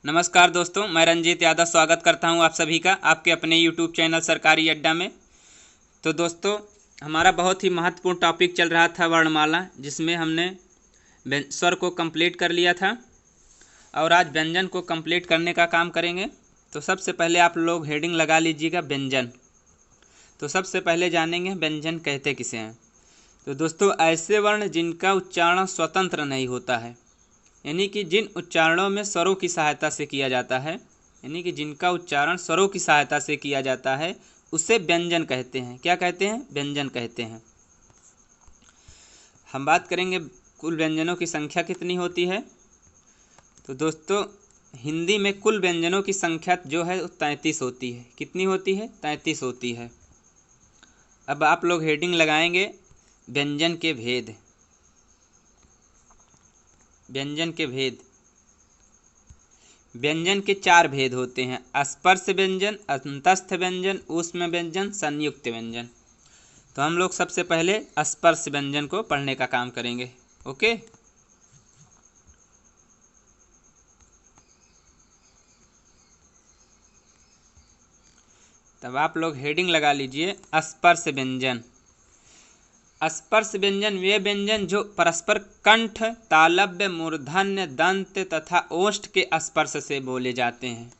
नमस्कार दोस्तों, मैं रंजीत यादव स्वागत करता हूं आप सभी का आपके अपने YouTube चैनल सरकारी अड्डा में। तो दोस्तों, हमारा बहुत ही महत्वपूर्ण टॉपिक चल रहा था वर्णमाला, जिसमें हमने स्वर को कंप्लीट कर लिया था और आज व्यंजन को कंप्लीट करने का काम करेंगे। तो सबसे पहले आप लोग हेडिंग लगा लीजिएगा व्यंजन। तो सबसे पहले जानेंगे व्यंजन कहते किसे हैं। तो दोस्तों, ऐसे वर्ण जिनका उच्चारण स्वतंत्र नहीं होता है, यानी कि जिन उच्चारणों में स्वरों की सहायता से किया जाता है, यानी कि जिनका उच्चारण स्वरों की सहायता से किया जाता है, उसे व्यंजन कहते हैं। क्या कहते हैं? व्यंजन कहते हैं। हम बात करेंगे कुल व्यंजनों की संख्या कितनी होती है। तो दोस्तों, हिंदी में कुल व्यंजनों की संख्या जो है 33 होती है। कितनी होती है? 33 होती है। अब आप लोग हेडिंग लगाएंगे व्यंजन के भेद। व्यंजन के भेद। व्यंजन के 4 भेद होते हैं: स्पर्श व्यंजन, अंतस्थ व्यंजन, ऊष्म व्यंजन, संयुक्त व्यंजन। तो हम लोग सबसे पहले स्पर्श व्यंजन को पढ़ने का काम करेंगे। ओके, तब आप लोग हेडिंग लगा लीजिए स्पर्श व्यंजन। स्पर्श व्यंजन वे व्यंजन जो परस्पर कंठ, तालव्य, मूर्धन्य, दंत तथा ओष्ठ के स्पर्श से बोले जाते हैं।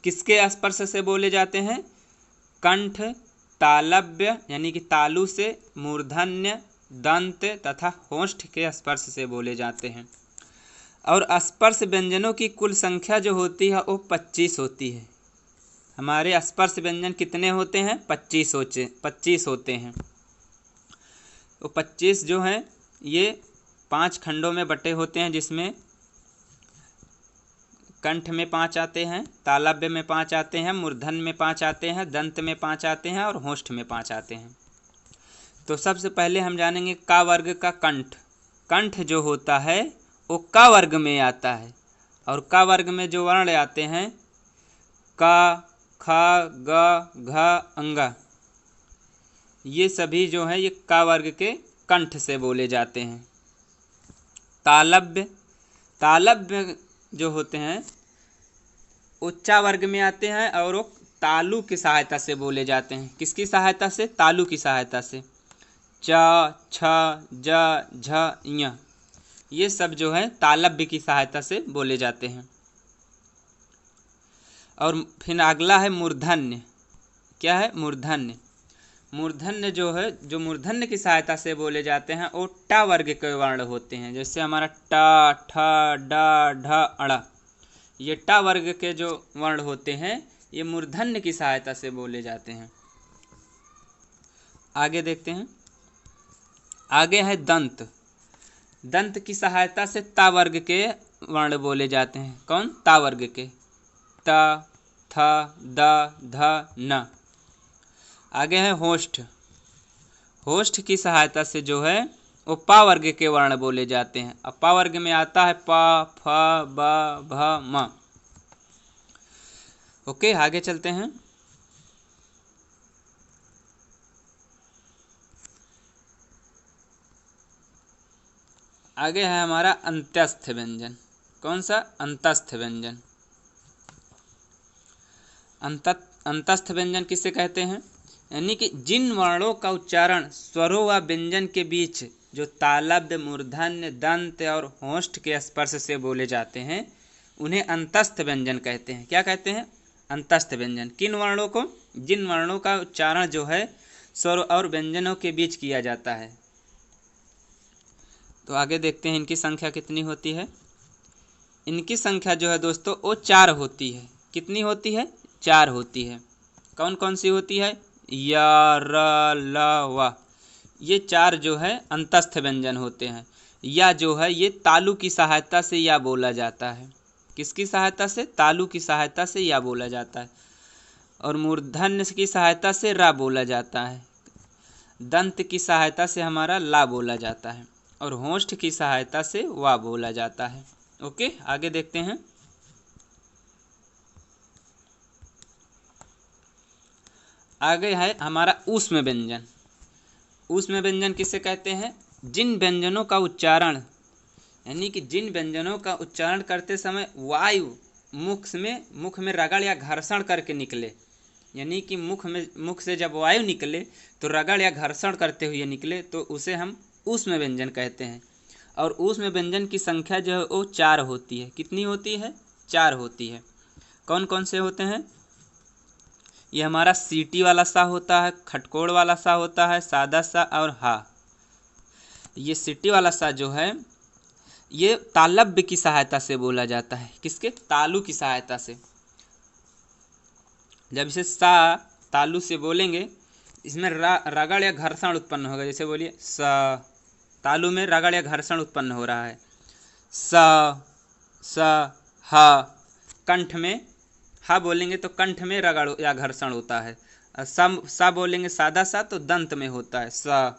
किसके स्पर्श से बोले जाते हैं? कंठ, तालव्य यानी कि तालु से, मूर्धन्य, दंत तथा ओष्ठ के स्पर्श से बोले जाते हैं। और स्पर्श व्यंजनों की कुल संख्या जो होती है वो 25 होती है। हमारे स्पर्श व्यंजन कितने होते हैं? 25 होते हैं। तो 25 जो हैं ये 5 खंडों में बटे होते हैं, जिसमें कंठ में 5 आते हैं, तालव्य में 5 आते हैं, मूर्धन्य में 5 आते हैं, दंत में 5 आते हैं और होष्ठ में 5 आते हैं। तो सबसे पहले हम जानेंगे का वर्ग का कंठ। कंठ जो होता है वो का वर्ग में आता है। और का वर्ग में जो वर्ण आते हैं का, ख, ग, घ, अंगा, ये सभी जो है ये का वर्ग के कंठ से बोले जाते हैं। तालव्य जो होते हैं उच्चा वर्ग में आते हैं और वो तालु की सहायता से बोले जाते हैं। किसकी सहायता से? तालु की सहायता से। च, छ, ज, झ, ञ, ये सब जो है तालव्य की सहायता से बोले जाते हैं। और फिर अगला है मूर्धन्य। क्या है? मूर्धन्य। मूर्धन्य जो है, जो मूर्धन्य की सहायता से बोले जाते हैं वो टा वर्ग के वर्ण होते हैं। जैसे हमारा टा, ठ, ड, ढ, अड़, ये टा वर्ग के जो वर्ण होते हैं ये मूर्धन्य की सहायता से बोले जाते हैं। आगे देखते हैं। आगे है दंत। दंत की सहायता से ता वर्ग के वर्ण बोले जाते हैं। कौन? ता वर्ग के। त, थ, द, ध, न। आगे है होष्ठ। होष्ठ की सहायता से जो है वो पा वर्ग के वर्ण बोले जाते हैं। अब पा वर्ग में आता है प, फ, ब, भ, म। ओके, आगे चलते हैं। आगे है हमारा अंतस्थ व्यंजन। कौन सा? अंतस्थ व्यंजन। अंतस्थ व्यंजन किसे कहते हैं? यानी कि जिन वर्णों का उच्चारण स्वरों व व्यंजन के बीच जो तालव्य, मूर्धन्य, दंत और होष्ठ के स्पर्श से बोले जाते हैं उन्हें अंतस्थ व्यंजन कहते हैं। क्या कहते हैं? अंतस्थ व्यंजन। किन वर्णों को? जिन वर्णों का उच्चारण जो है स्वर और व्यंजनों के बीच किया जाता है। तो आगे देखते हैं इनकी संख्या कितनी होती है। इनकी संख्या जो है दोस्तों वो 4 होती है। कितनी होती है? 4 होती है। कौन कौन सी होती है? या, र, ल, व, ये 4 जो है अंतस्थ व्यंजन होते हैं। या जो है ये तालु की सहायता से या बोला जाता है। किसकी सहायता से? तालु की सहायता से या बोला जाता है। और मूर्धन्य की सहायता से रा बोला जाता है। दंत की सहायता से हमारा ला बोला जाता है। और होष्ठ की सहायता से वा बोला जाता है। ओके, आगे देखते हैं। आगे है हमारा ऊष्म व्यंजन। ऊष्म व्यंजन किसे कहते हैं? जिन व्यंजनों का उच्चारण, यानी कि जिन व्यंजनों का उच्चारण करते समय वायु मुख में रगड़ या घर्षण करके निकले, यानी कि मुख से जब वायु निकले तो रगड़ या घर्षण करते हुए निकले तो उसे हम ऊष्म व्यंजन कहते हैं। और ऊष्म व्यंजन की संख्या जो है वो 4 होती है। कितनी होती है? 4 होती है। कौन कौन से होते हैं? ये हमारा सीटी वाला सा होता है, खटकोड़ वाला सा होता है, सादा सा और हा। ये सीटी वाला सा जो है ये तालव्य की सहायता से बोला जाता है। किसके? तालु की सहायता से। जब इसे सा तालु से बोलेंगे इसमें रगड़ या घर्षण उत्पन्न होगा। जैसे बोलिए सा, तालु में रगड़ या घर्षण उत्पन्न हो रहा है। स हा। कंठ में हा बोलेंगे तो कंठ में रगड़ या घर्षण होता है। सा बोलेंगे सादा सा तो दंत में होता है सा।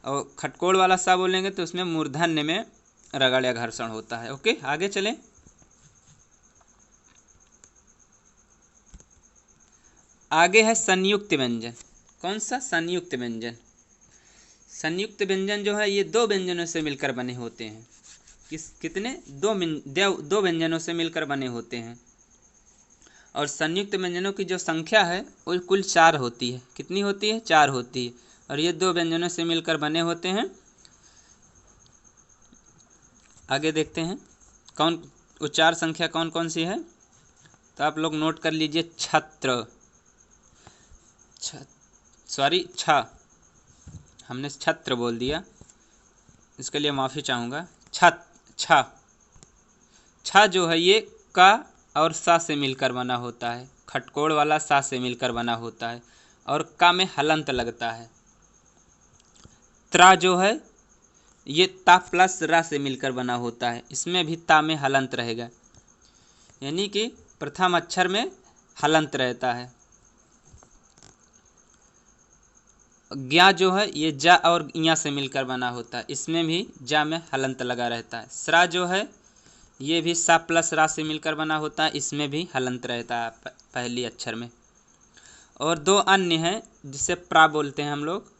और खटकोड़ वाला सा बोलेंगे तो उसमें मूर्धन्य में रगड़ या घर्षण होता है। ओके, आगे चलें। आगे है संयुक्त व्यंजन। कौन सा? संयुक्त व्यंजन। संयुक्त व्यंजन जो है ये 2 व्यंजनों से मिलकर बने होते हैं। कितने? 2 व्यंजनों से मिलकर बने होते हैं। और संयुक्त व्यंजनों की जो संख्या है वो कुल 4 होती है। कितनी होती है? 4 होती है। और ये 2 व्यंजनों से मिलकर बने होते हैं। आगे देखते हैं कौन वो 4 संख्या कौन कौन सी है। तो आप लोग नोट कर लीजिए। छत्र, छ, हमने छत्र बोल दिया, इसके लिए माफ़ी चाहूँगा। छ जो है ये का और सा से मिलकर बना होता है। खटकोड़ वाला सा से मिलकर बना होता है और का में हलंत लगता है। त्रा जो है ये ता प्लस रा से मिलकर बना होता है। इसमें भी ता में हलंत रहेगा, यानी कि प्रथम अक्षर में हलंत रहता है। ज्ञा जो है ये जा और इया से मिलकर बना होता है। इसमें भी जा में हलंत लगा रहता है। स्रा जो है ये भी सा प्लस रा से मिलकर बना होता है। इसमें भी हलंत रहता है पहली अक्षर में। और 2 अन्य हैं जिसे प्रा बोलते हैं हम लोग।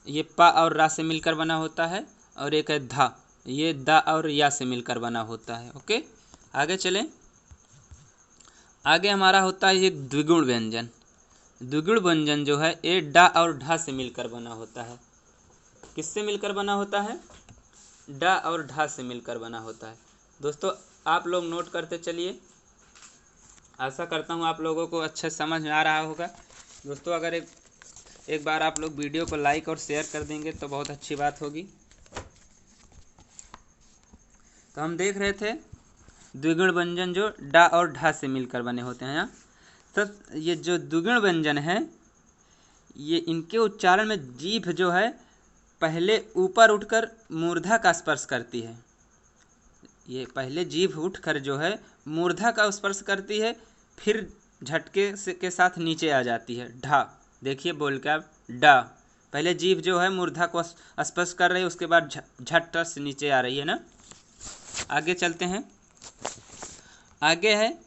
ये पा और रा से मिलकर बना होता है। और एक है धा, ये दा और या से मिलकर बना होता है। ओके, आगे चलें। आगे हमारा होता है ये द्विगुण व्यंजन। द्विगुण व्यंजन जो है ये डा और ढा से मिलकर बना होता है। किससे मिलकर बना होता है? डा और ढा से मिलकर बना होता है। दोस्तों आप लोग नोट करते चलिए। आशा करता हूँ आप लोगों को अच्छे समझ में आ रहा होगा। दोस्तों अगर एक बार आप लोग वीडियो को लाइक और शेयर कर देंगे तो बहुत अच्छी बात होगी। तो हम देख रहे थे द्विगुण व्यंजन जो डा और ढा से मिलकर बने होते हैं। यहाँ तो ये जो द्विगुण व्यंजन है ये इनके उच्चारण में जीभ जो है पहले ऊपर उठकर मूर्धा का स्पर्श करती है। ये पहले जीभ उठकर जो है मूर्धा का स्पर्श करती है, फिर झटके के साथ नीचे आ जाती है। ढा, देखिए बोल के आप डा। पहले जीभ जो है मूर्धा को स्पर्श कर रही है, उसके बाद झट से नीचे आ रही है ना। आगे चलते हैं। आगे है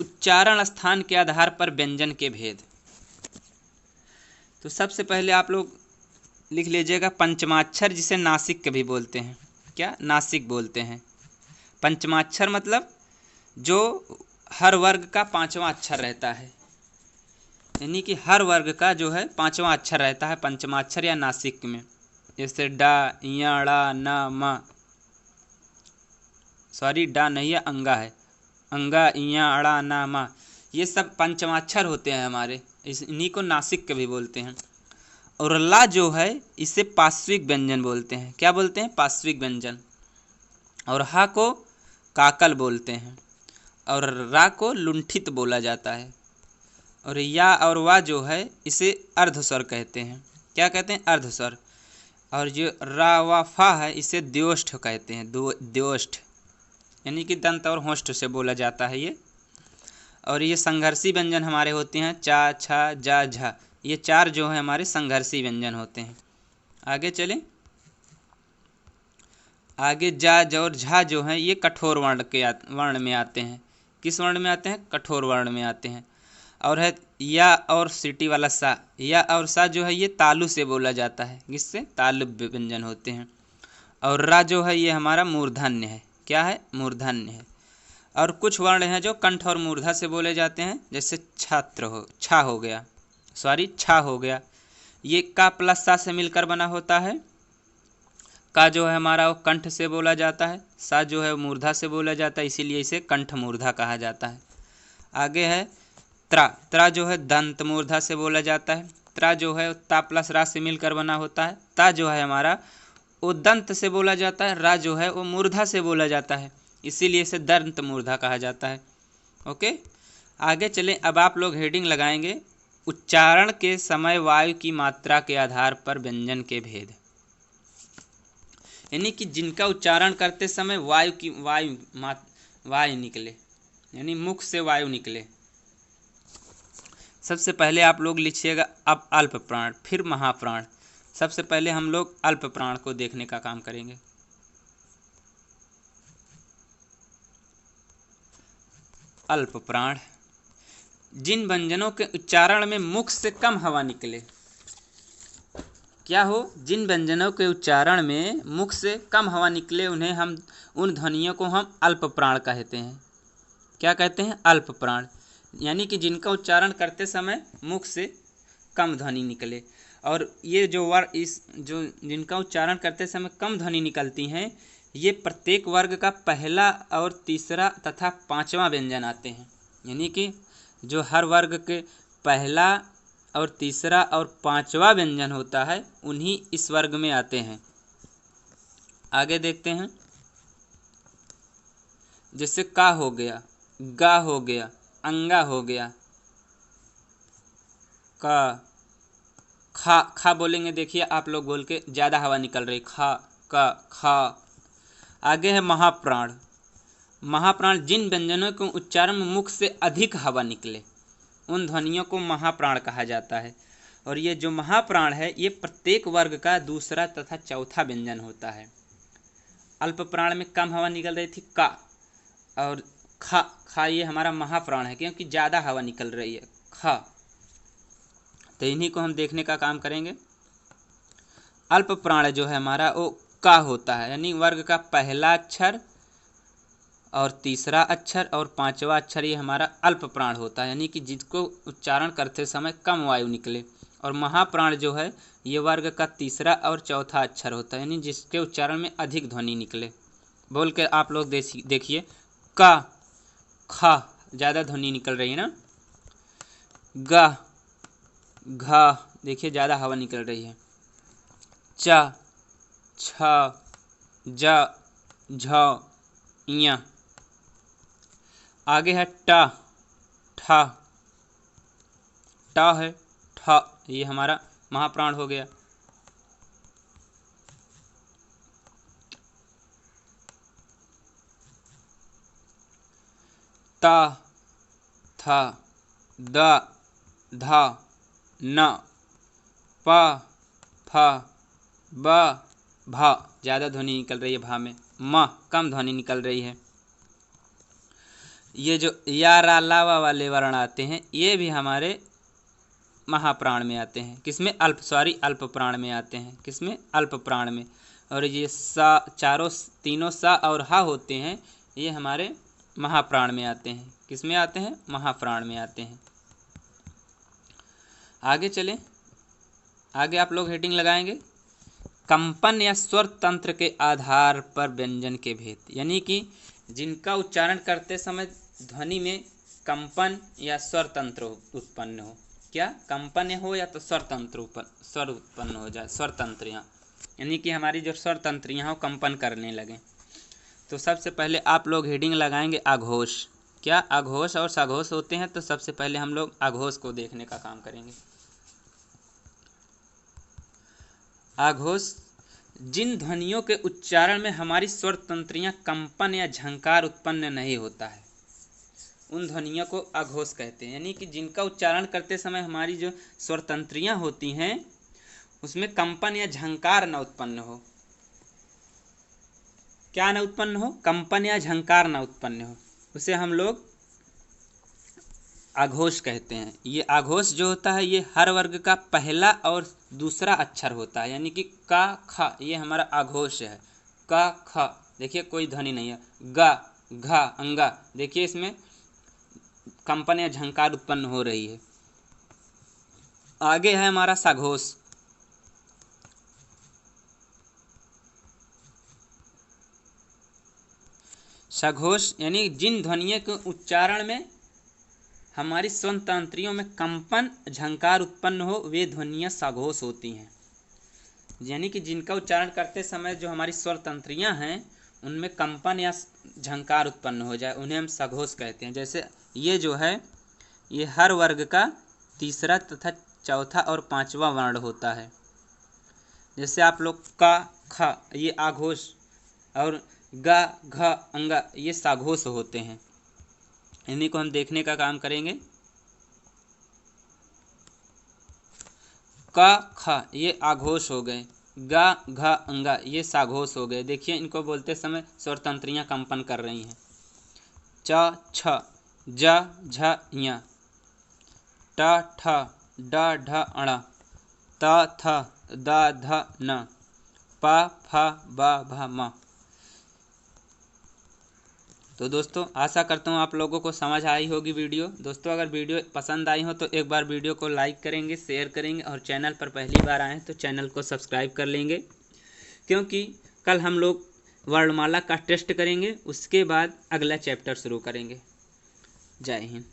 उच्चारण स्थान के आधार पर व्यंजन के भेद। तो सबसे पहले आप लोग लिख लीजिएगा पंचमाक्षर, जिसे नासिक भी बोलते हैं। क्या? नासिक बोलते हैं। पंचमाक्षर मतलब जो हर वर्ग का 5वां अक्षर रहता है, यानी कि हर वर्ग का जो है 5वां अक्षर रहता है पंचमाक्षर या नासिक में। जैसे डा, इया, ड़ा, ना, मा। सॉरी, डा नहीं है, अंगा है। अंगा, इया, अड़ा, ना, मा, ये सब पंचमाक्षर होते हैं हमारे। इन्हीं को नासिक भी बोलते हैं। और ला जो है इसे पार्श्विक व्यंजन बोलते हैं। क्या बोलते हैं? पार्श्विक व्यंजन। और हा को काकल बोलते हैं। और रा को लुंठित बोला जाता है। और या और वा जो है इसे अर्धस्वर कहते हैं। क्या कहते हैं? अर्धस्वर। और जो रा वा फा है इसे द्योष्ठ कहते हैं। द्योष्ठ यानी कि दंत और होष्ठ से बोला जाता है ये। और ये संघर्षी व्यंजन हमारे होते हैं। चा, छा, जा, झा, ये 4 जो है हमारे संघर्षी व्यंजन होते हैं। आगे चलें। आगे जा, ज और झा जो हैं ये कठोर वर्ण में आते हैं। किस वर्ण में आते हैं? कठोर वर्ण में आते हैं। और है या और सीटी वाला सा। या और सा जो है ये तालु से बोला जाता है। किससे? तालु व्यंजन होते हैं। और रा जो है ये हमारा मूर्धन्य है। क्या है? मूर्धन्य है। और कुछ वर्ण हैं जो कंठ और मूर्धा से बोले जाते हैं, जैसे छात्र हो, छा हो गया, छा हो गया। ये का प्लस सा से मिलकर बना होता है। का जो है हमारा वो कंठ से बोला जाता है, सा जो है मूर्धा से बोला जाता है, इसीलिए इसे कंठ मूर्धा कहा जाता है। आगे है त्रा। त्रा जो है दंत मूर्धा से बोला जाता है। त्रा जो है ता प्लस रा से मिलकर बना होता है। ता जो है हमारा वो दंत से बोला जाता है, रा जो है वो मूर्धा से बोला जाता है, इसीलिए इसे दंत मूर्धा कहा जाता है। ओके, आगे चलें। अब आप लोग हेडिंग लगाएंगे, उच्चारण के समय वायु की मात्रा के आधार पर व्यंजन के भेद। यानी कि जिनका उच्चारण करते समय वायु निकले, यानी मुख से वायु निकले। सबसे पहले आप लोग लिखिएगा अब अल्प प्राण, फिर महाप्राण। सबसे पहले हम लोग अल्प प्राण को देखने का काम करेंगे। अल्प प्राण, जिन व्यंजनों के उच्चारण में मुख से कम हवा निकले। क्या हो? जिन व्यंजनों के उच्चारण में मुख से कम हवा निकले, उन ध्वनियों को हम अल्प प्राण कहते हैं। क्या कहते हैं? अल्प प्राण। यानी कि जिनका उच्चारण करते समय मुख से कम ध्वनि निकले। और ये जो जिनका उच्चारण करते समय कम ध्वनि निकलती हैं, ये प्रत्येक वर्ग का पहला और तीसरा तथा पांचवा व्यंजन आते हैं। यानी कि जो हर वर्ग के पहला और तीसरा और पांचवा व्यंजन होता है, उन्हीं इस वर्ग में आते हैं। आगे देखते हैं, जैसे का हो गया, गा हो गया, अंगा हो गया, का, खा बोलेंगे। देखिए आप लोग बोल के ज़्यादा हवा निकल रही, खा, का, खा। आगे है महाप्राण। महाप्राण, जिन व्यंजनों के उच्चारण में मुख से अधिक हवा निकले, उन ध्वनियों को महाप्राण कहा जाता है। और ये जो महाप्राण है, ये प्रत्येक वर्ग का दूसरा तथा चौथा व्यंजन होता है। अल्प प्राण में कम हवा निकल रही थी का, और खा ये हमारा महाप्राण है, क्योंकि ज़्यादा हवा निकल रही है, खा। तो इन्हीं को हम देखने का काम करेंगे। अल्प प्राण जो है हमारा वो का होता है, यानी वर्ग का पहला अक्षर और तीसरा अक्षर और पांचवा अक्षर, ये हमारा अल्प प्राण होता है, यानी कि जिसको उच्चारण करते समय कम वायु निकले। और महाप्राण जो है, ये वर्ग का तीसरा और चौथा अक्षर होता है, यानी जिसके उच्चारण में अधिक ध्वनि निकले। बोल के आप लोग देखिए, का, खा ज़्यादा ध्वनि निकल रही है ना। गा, घा, देखिए ज़्यादा हवा निकल रही है। चा, छा, जा, झ, इया। आगे है टा, ठा। टा है, ठा, ये हमारा महाप्राण हो गया। ता, था, दा, धा, न, पा, फा, बा, भा, ज़्यादा ध्वनि निकल रही है भा में। म, कम ध्वनि निकल रही है। ये जो या रा लावा वाले वर्ण आते हैं, ये भी हमारे महाप्राण में आते हैं। किसमें? अल्प प्राण में आते हैं। किसमें? अल्प प्राण में। और ये सा, तीनों सा और हा होते हैं, ये हमारे महाप्राण में आते हैं। किसमें आते हैं? महाप्राण में आते हैं। आगे चलें। आगे आप लोग हेडिंग लगाएंगे, कंपन या स्वर तंत्र के आधार पर व्यंजन के भेद। यानी कि जिनका उच्चारण करते समय ध्वनि में कंपन या स्वर तंत्र उत्पन्न हो। क्या? कंपन हो या तो स्वर उत्पन्न हो जाए, स्वर तंत्रियाँ, यानी कि हमारी जो स्वर तंत्रियाँ हो कंपन करने लगें। तो सबसे पहले आप लोग हेडिंग लगाएंगे आघोष। क्या? आघोष और सघोष होते हैं, तो सबसे पहले हम लोग आघोष को देखने का काम करेंगे। आघोष, जिन ध्वनियों के उच्चारण में हमारी स्वर तंत्रियाँ कंपन या झंकार उत्पन्न नहीं होता है, उन ध्वनियों को आघोष कहते हैं। यानी कि जिनका उच्चारण करते समय हमारी जो स्वर तंत्रियाँ होती हैं, उसमें कंपन या झंकार न उत्पन्न हो। क्या न उत्पन्न हो? कंपन या झंकार न उत्पन्न हो, उसे हम लोग आघोष कहते हैं। ये आघोष जो होता है, ये हर वर्ग का पहला और दूसरा अक्षर होता है। यानी कि का, खा, ये हमारा आघोष है। का, खा, देखिए कोई ध्वनि नहीं है। गा, घा अंगा, देखिए इसमें कंपन या झंकार उत्पन्न हो रही है। आगे है हमारा सघोष। सघोष यानी जिन ध्वनियों के उच्चारण में हमारी स्वर तंत्रियों में कंपन झंकार उत्पन्न हो वे ध्वनियाँ सघोष होती हैं। यानी कि जिनका उच्चारण करते समय जो हमारी स्वर तंत्रियाँ हैं उनमें कंपन या झंकार उत्पन्न हो जाए उन्हें हम सघोष कहते हैं। जैसे ये जो है ये हर वर्ग का तीसरा तथा चौथा और पांचवा वर्ण होता है। जैसे आप लोग का ख ये आघोष और गा घ अंगा ये साघोष होते हैं। इन्हीं को हम देखने का काम करेंगे। क ख ये आघोष हो गए, गा घ अंगा ये साघोष हो गए। देखिए इनको बोलते समय स्वर तंत्रियाँ कंपन कर रही हैं। च छ ज झ ञ, ट ठ ड ढ अण, त थ द ध न, प फ ब भ म। तो दोस्तों आशा करता हूँ आप लोगों को समझ आई होगी वीडियो। दोस्तों अगर वीडियो पसंद आई हो तो एक बार वीडियो को लाइक करेंगे, शेयर करेंगे और चैनल पर पहली बार आए तो चैनल को सब्सक्राइब कर लेंगे, क्योंकि कल हम लोग वर्णमाला का टेस्ट करेंगे, उसके बाद अगला चैप्टर शुरू करेंगे। जय हिंद।